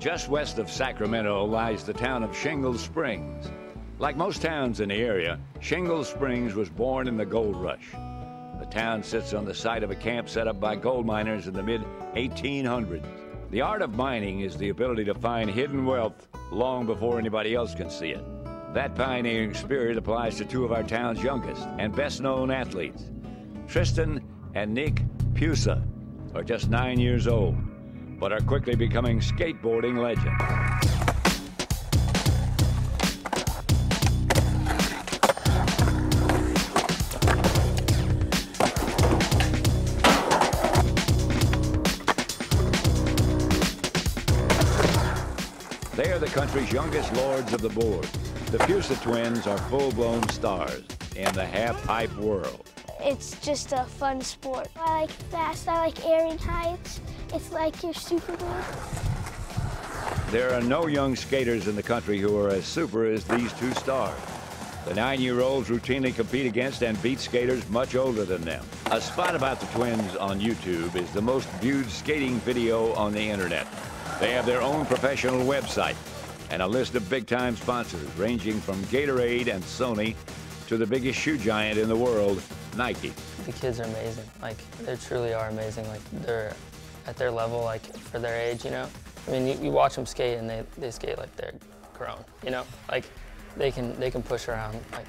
Just west of Sacramento lies the town of Shingle Springs. Like most towns in the area, Shingle Springs was born in the gold rush. The town sits on the site of a camp set up by gold miners in the mid-1800s. The art of mining is the ability to find hidden wealth long before anybody else can see it. That pioneering spirit applies to two of our town's youngest and best-known athletes. Tristan and Nic Pusa are just 9 years old, but are quickly becoming skateboarding legends. They are the country's youngest lords of the board. The Pusa twins are full-blown stars in the half-pipe world. It's just a fun sport. I like fast, I like airing heights. It's like you're Superman. There are no young skaters in the country who are as super as these two stars. The 9-year-olds routinely compete against and beat skaters much older than them. A spot about the twins on YouTube is the most viewed skating video on the internet. They have their own professional website and a list of big-time sponsors ranging from Gatorade and Sony to the biggest shoe giant in the world, Nike. The kids are amazing. Like, they truly are amazing. Like, they're at their level, like, for their age, you know? I mean, you watch them skate and they skate like they're grown, you know? Like, they can push around like,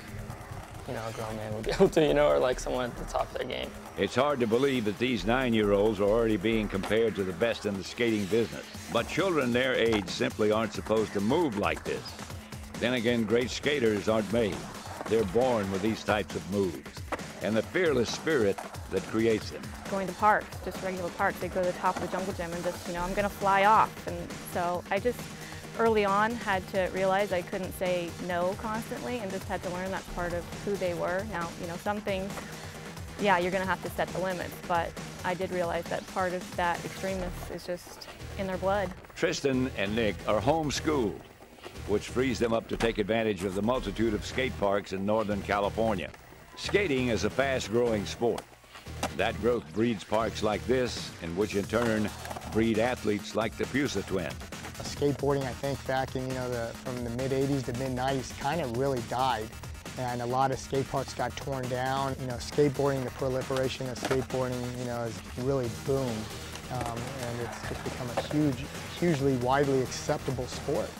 you know, a grown man would be able to, you know, or like someone at the top of their game. It's hard to believe that these 9-year-olds are already being compared to the best in the skating business. But children their age simply aren't supposed to move like this. Then again, great skaters aren't made. They're born with these types of moves and the fearless spirit that creates them. Going to parks, just regular parks, they go to the top of the jungle gym and just, you know, I'm gonna fly off. And so I just early on had to realize I couldn't say no constantly and just had to learn that's part of who they were. Now, you know, some things, yeah, you're gonna have to set the limits, but I did realize that part of that extremeness is just in their blood. Tristan and Nic are homeschooled, which frees them up to take advantage of the multitude of skate parks in Northern California. Skating is a fast-growing sport. That growth breeds parks like this, and which in turn breed athletes like the Pusa twins. Skateboarding, I think, back in, you know, from the mid-'80s to mid-'90s kind of really died. And a lot of skate parks got torn down. You know, skateboarding, the proliferation of skateboarding, you know, has really boomed. And it's just become a hugely widely acceptable sport.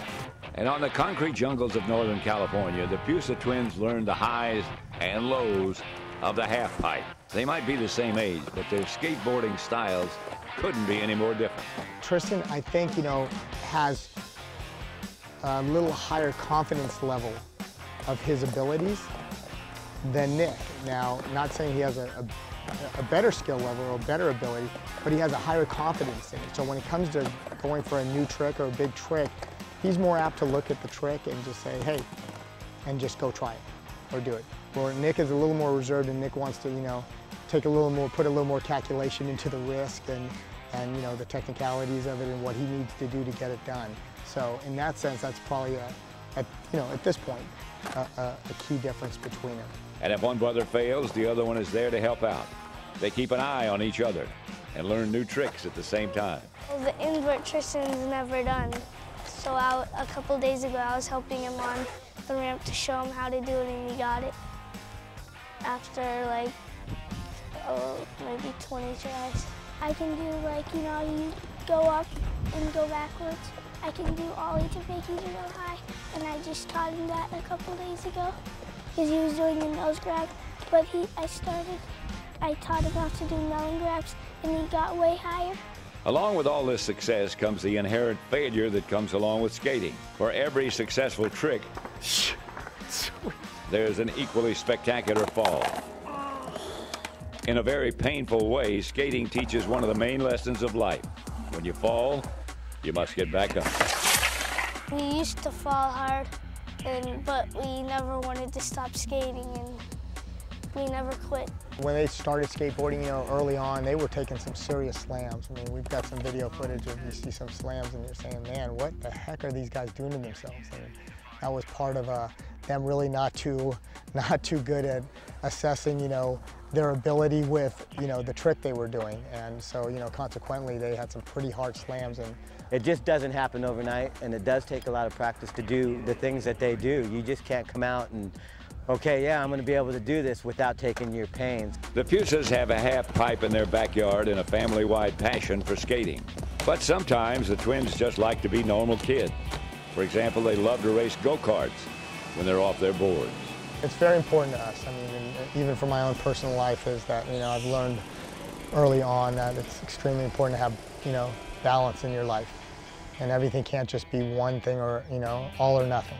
And on the concrete jungles of Northern California, the Pusa twins learned the highs and lows of the half-pipe. They might be the same age, but their skateboarding styles couldn't be any more different. Tristan, I think, you know, has a little higher confidence level of his abilities than Nic. Now, not saying he has a better skill level or a better ability, but he has a higher confidence in it. So when it comes to going for a new trick or a big trick, he's more apt to look at the trick and just say, hey, and just go try it or do it. Where Nic is a little more reserved and Nic wants to, you know, put a little more calculation into the risk and you know, the technicalities of it and what he needs to do to get it done. So in that sense, that's probably, you know, at this point, a key difference between them. And if one brother fails, the other one is there to help out. They keep an eye on each other and learn new tricks at the same time. Well, the invert Tristan's never done. So a couple days ago, I was helping him on the ramp to show him how to do it, and he got it after like, maybe 20 tries. I can do, like, you know, you go up and go backwards. I can do ollie to fakie to go high, and I just taught him that a couple days ago because he was doing a nose grab. But I taught him how to do melon grabs, and he got way higher. Along with all this success comes the inherent failure that comes along with skating. For every successful trick, there's an equally spectacular fall. In a very painful way, skating teaches one of the main lessons of life. When you fall, you must get back up. We used to fall hard, but we never wanted to stop skating, and we never quit. When they started skateboarding, you know, early on, they were taking some serious slams. I mean, we've got some video footage of you see some slams and you're saying, man, what the heck are these guys doing to themselves? And that was part of them really not too good at assessing, you know, their ability with, the trick they were doing. And so, consequently, they had some pretty hard slams. And it just doesn't happen overnight, and it does take a lot of practice to do the things that they do. You just can't come out and, okay, yeah, I'm going to be able to do this without taking your pains. The Puses have a half pipe in their backyard and a family-wide passion for skating. But sometimes the twins just like to be normal kids. For example, they love to race go-karts when they're off their boards. It's very important to us. I mean, even for my own personal life, is that, I've learned early on that it's extremely important to have, balance in your life. And everything can't just be one thing or, all or nothing.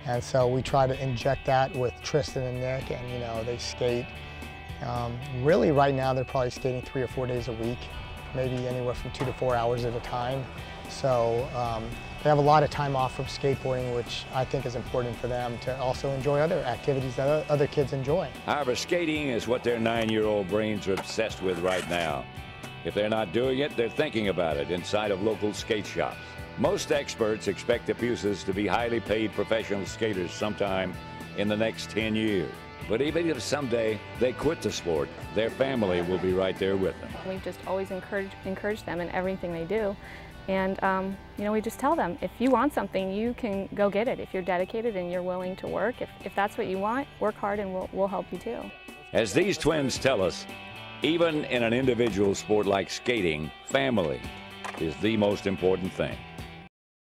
And so we try to inject that with Tristan and Nick, and, they skate. Really, right now, they're probably skating 3 or 4 days a week, maybe anywhere from 2 to 4 hours at a time. So they have a lot of time off from skateboarding, which I think is important for them to also enjoy other activities that other kids enjoy. However, skating is what their 9-year-old brains are obsessed with right now. If they're not doing it, they're thinking about it inside of local skate shops. Most experts expect the Puses to be highly paid professional skaters sometime in the next 10 years. But even if someday they quit the sport, their family will be right there with them. We've just always encouraged them in everything they do. And, we just tell them, if you want something, you can go get it. If you're dedicated and you're willing to work, if that's what you want, work hard and we'll help you too. As these twins tell us, even in an individual sport like skating, family is the most important thing.